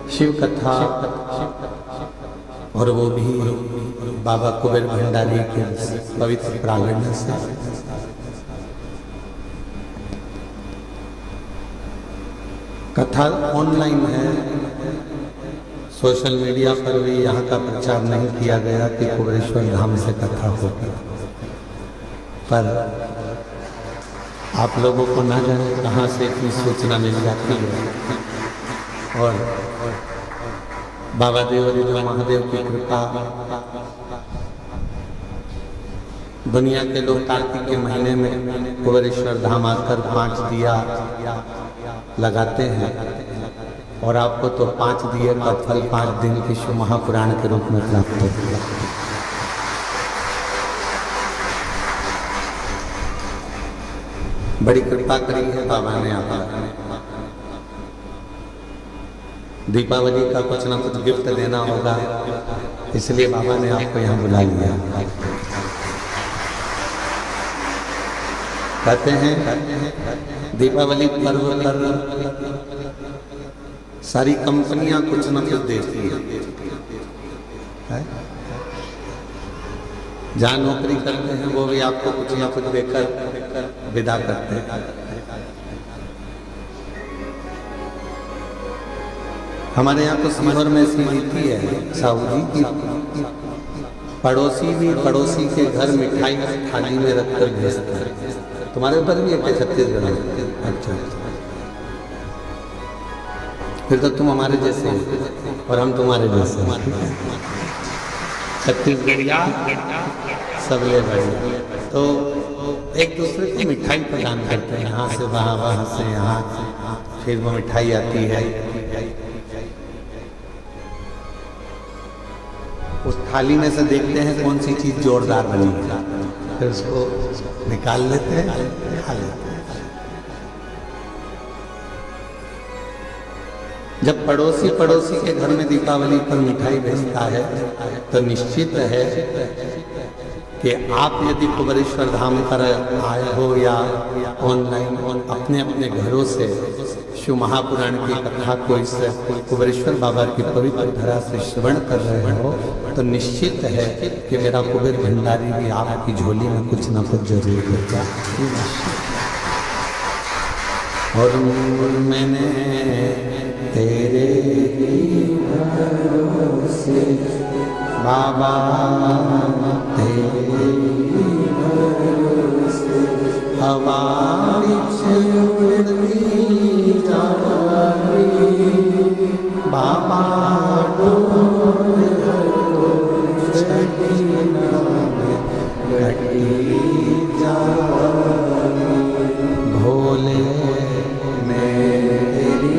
शिव कथा, और वो भी बाबा कुबेर भंडारी के पवित्र प्रांगण से। कथा ऑनलाइन है, सोशल मीडिया पर भी यहाँ का प्रचार नहीं किया गया कि कुबेरेश्वर धाम से कथा होगी, पर आप लोगों को ना जाने कहाँ से इतनी सूचना मिल जाती है। और बाबा देवरिया महादेव की कृपा, दुनिया के लोग कार्तिक के महीने में कुबेरेश्वर धाम आकर 5 दिया लगाते हैं, और आपको तो 5 दिए का फल 5 दिन की शिव महापुराण के रूप में प्राप्त होता है। बड़ी कृपा करी है बाबा ने आपका। दीपावली का कुछ ना कुछ गिफ्ट देना होगा, इसलिए बाबा ने आपको यहाँ बुला लिया। कहते हैं दीपावली पर्व पर सारी कंपनियां कुछ न कुछ देती है। जहाँ नौकरी करते हैं वो भी आपको कुछ ना कुछ देकर विदा करते हैं। हमारे यहाँ तो सीहोर में ऐसी रीति है साहू जी की, पड़ोसी भी पड़ोसी के घर मिठाई थाली में रखकर भेजता है। तुम्हारे ऊपर भी है छत्तीसगढ़ में? अच्छा, फिर तो तुम हमारे जैसे और हम तुम्हारे जैसे। छत्तीसगढ़िया सब ले भाई, तो एक दूसरे को मिठाई प्रदान करते हैं, यहाँ से वहाँ, वहाँ से यहाँ, फिर वो मिठाई आती है। उस थाली में से देखते हैं कौन सी चीज जोरदार बनी है, फिर उसको निकाल लेते हैं, खा लेते हैं। जब पड़ोसी पड़ोसी के घर में दीपावली पर मिठाई भेजता है तो निश्चित है कि आप यदि कुबेरेश्वर धाम पर आए हो या ऑनलाइन अपने अपने घरों से शिव महापुराण की कथा को इस कुबेरेश्वर बाबा की पवित्र धरा से श्रवण कर रहे हो, तो निश्चित है कि मेरा कुबेर भंडारी भी आपकी झोली में कुछ न कुछ जरूर देगा। और मैंने तेरे भरोसे बाबा, तेरे भरोसे हवा उड़ती जावी बाबा, डोर घटी जावी भोले मेरी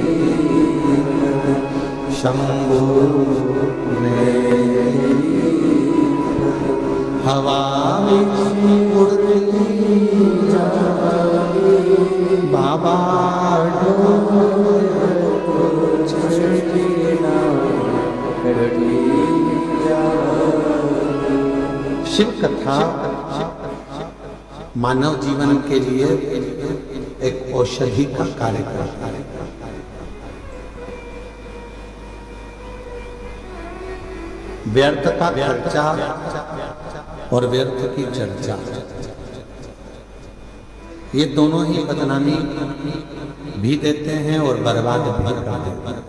शंभु हवा उड़ती जावी बाबा, शिव कथा मानव जीवन के लिए एक औषधि का कार्य करता है। व्यर्थ का खर्चा और व्यर्थ की चर्चा, ये दोनों ही बदनामी भी देते हैं और बर्बाद भी कर देते हैं।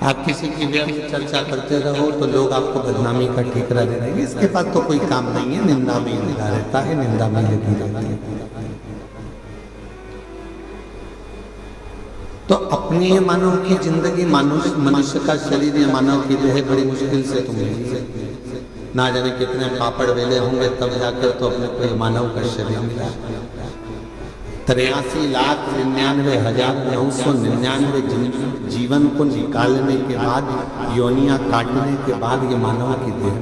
आप किसी की व्यर्थ चर्चा करते रहो तो लोग आपको बदनामी का ठिकरा दे देंगे, इसके पास तो कोई काम नहीं है, निंदा में लगा रहता है, निंदा में लगी रहती है। तो अपनी ये मानव की जिंदगी, मनुष्य का शरीर या मानव की देह बड़ी मुश्किल से तुम मिली, ना जाने कितने पापड़ वेले होंगे तब जाकर तो अपने को मानव का शरीर मिला। 83,99,999 जीवन को निकालने के बाद, योनियां काटने के बाद ये मानव की देह।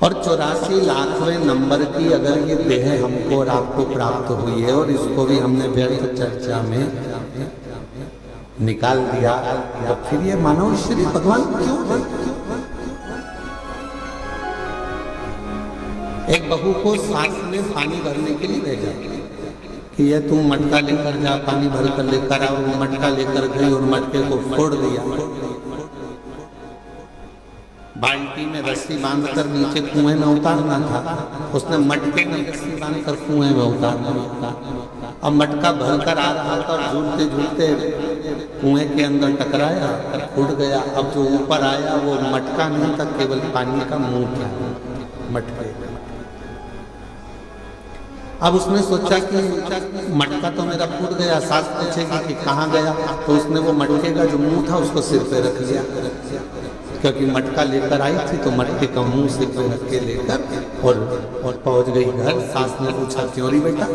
और 84 लाखवें नंबर की अगर ये देह हमको और आपको प्राप्त हुई है और इसको भी हमने व्यर्थ चर्चा में निकाल दिया, तो फिर ये मानव श्री भगवान क्यों है? एक बहू को सास ने पानी भरने के लिए भेजा कि ये तुम मटका लेकर जा, पानी भर कर लेकर आओ। वो मटका लेकर गई और मटके को फोड़ दिया। बाल्टी में रस्सी बांधकर नीचे कुएं में उतारना था, उसने मटके में रस्सी बांधकर कुएं में उतारना। अब मटका भरकर आ रहा था और झूलते झूलते कुएं के अंदर टकराया, फूट गया। अब जो ऊपर आया वो मटका नहीं था, केवल पानी का मुंह था मटके। अब उसने सोचा कि मटका तो मेरा फूट गया, सास पूछेगी कि कहाँ गया, तो उसने वो मटके का जो मुंह था उसको सिर पे रख लिया, क्योंकि मटका लेकर आई थी तो मटके का मुंह सिर पे रख के लेकर और पहुंच गई घर। सास ने पूछा क्यों री बेटा?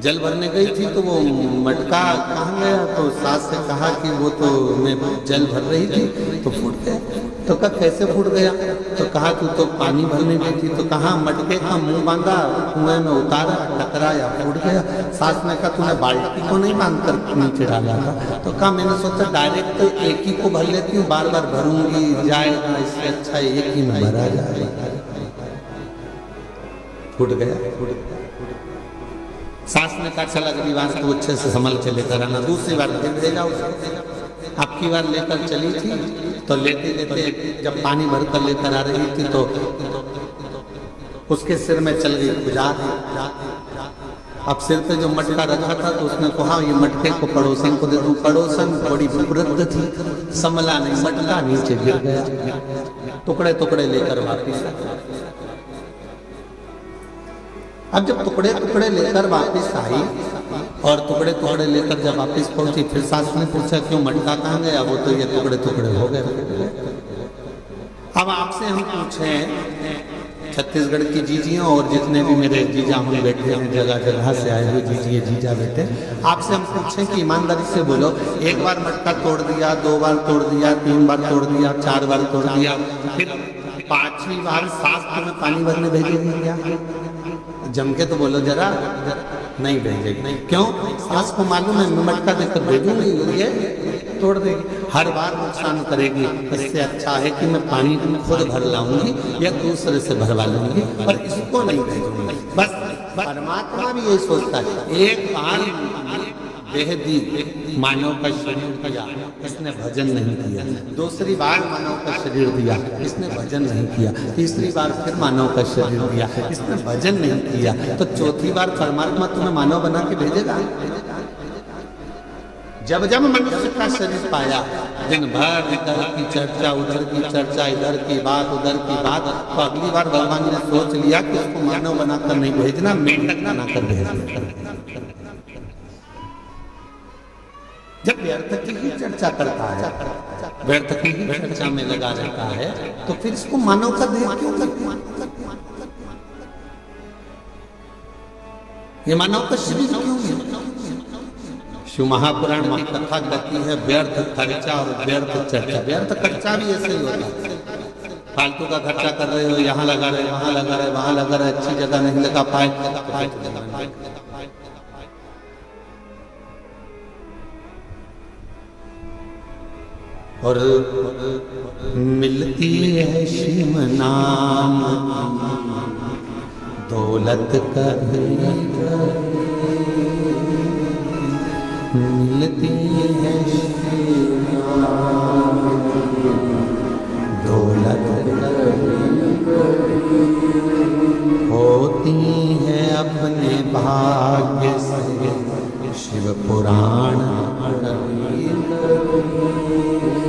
जल भरने गई थी तो वो मटका कहाँ गया? तो सास से कहा कि वो तो मैं जल भर रही थी तो फूट गया। तो कहा कैसे फूट गया? तो कहा तू तो पानी भरने गई थी। तो कहा मटके का मुंह बांधा, कुएं में उतारा, टकराया, फूट गया। सास ने कहा तूने बाल्टी को नहीं बांध कर नीचे डाला था? तो कहा मैंने सोचा डायरेक्ट तो एक ही को भर लेती हूँ, बार बार भरूंगी जाएगा, इससे अच्छा एक ही में भरा जाएगा। फूट गया। सास ने कहा चल अगली बार तो अच्छे से संभल के लेकर आना। दूसरी बार फिर भेजा उसको। आपकी बार लेकर चली थी तो लेते लेते जब पानी भर कर लेकर आ रही थी तो उसके सिर में चल गई खुजात। अब सिर पे जो मटका रखा था तो उसने कहा ये मटके को पड़ोसन को दे दूं। पड़ोसन बड़ी वृद्ध थी, संभला नहीं, मटका नीचे गिर गया, टुकड़े टुकड़े लेकर वापिस। अब जब टुकड़े टुकड़े लेकर वापस आई और टुकड़े टुकड़े लेकर जब वापस पहुंची, फिर सास ने पूछा क्यों मटका कहाँ गया? वो तो ये टुकड़े टुकड़े हो गए। अब आपसे हम पूछें, छत्तीसगढ़ की जीजियों और जितने भी मेरे जीजा हम बैठे हैं, जगह जगह से आए हुए जीजिए जीजा बेटे, आपसे हम पूछें कि ईमानदारी से बोलो, एक बार मटका तोड़ दिया, 2 बार तोड़ दिया, 3 बार तोड़ दिया, 4 बार तोड़ दिया, फिर 5वीं बार सास तुम्हें पानी भरने भेजेगी क्या? जम के तो बोलो जरा, नहीं भेजेगी। नहीं क्यों? सास को मालूम है मैं मटका देकर भेजूंगी, ये तोड़ देगी, हर बार नुकसान करेगी। इससे अच्छा है कि मैं पानी खुद भर लाऊंगी या दूसरे से भरवा लूंगी, पर इसको नहीं भेजूंगी। बस परमात्मा भी यही सोचता है। एक बार देह दी, मानव का शरीर दिया, इसने भजन नहीं किया। दूसरी बार मानव का शरीर दिया, इसने भजन नहीं किया। तीसरी बार फिर मानव का शरीर दिया, इसने भजन नहीं किया। तो चौथी बार परमात्मा तुम्हें मानव बना के भेजेगा। जब जब मनुष्य का शरीर पाया, दिन भर इधर की चर्चा, उधर की चर्चा, इधर की बात, उधर की बात, तो अगली बार भगवान ने सोच लिया कि उसको मानव बनाकर नहीं भेजना, मेंढक बनाकर भेजना। जब व्यर्थ की ही चर्चा करता है, व्यर्थ की ही चर्चा में लगा रहता है, तो फिर इसको मानव का देह क्यों करते हैं? ये मानव का शरीर क्यों है? शिव महापुराण में कथा कहती है व्यर्थ खर्चा और व्यर्थ चर्चा। व्यर्थ खर्चा भी ऐसे ही होता है, फालतू का खर्चा कर रहे हो, यहाँ लगा रहे, वहां लगा रहे, वहां लगा रहे, अच्छी जगह नहीं लगा पाए। और मिलती है शिव नाम दौलत कभी, मिलती है शिव नाम दौलत कभी, होती है अपने भाग्य से शिव पुराण।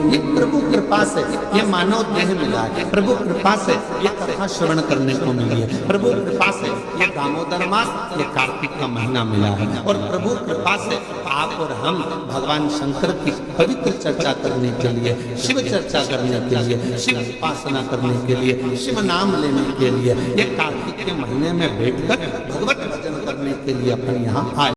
ये प्रभु कृपा से ये मानव देह मिला है, प्रभु कृपा से ये कथा श्रवण करने को मिली है, प्रभु कृपा से ये दामोदर मास, ये कार्तिक का महीना मिला है, और प्रभु कृपा से आप और हम भगवान शंकर की पवित्र चर्चा करने के लिए, शिव चर्चा करने के लिए, शिव उपासना करने के लिए, शिव नाम लेने के लिए, ये कार्तिक के महीने में बैठकर भगवत भजन करने के लिए अपन यहाँ आए।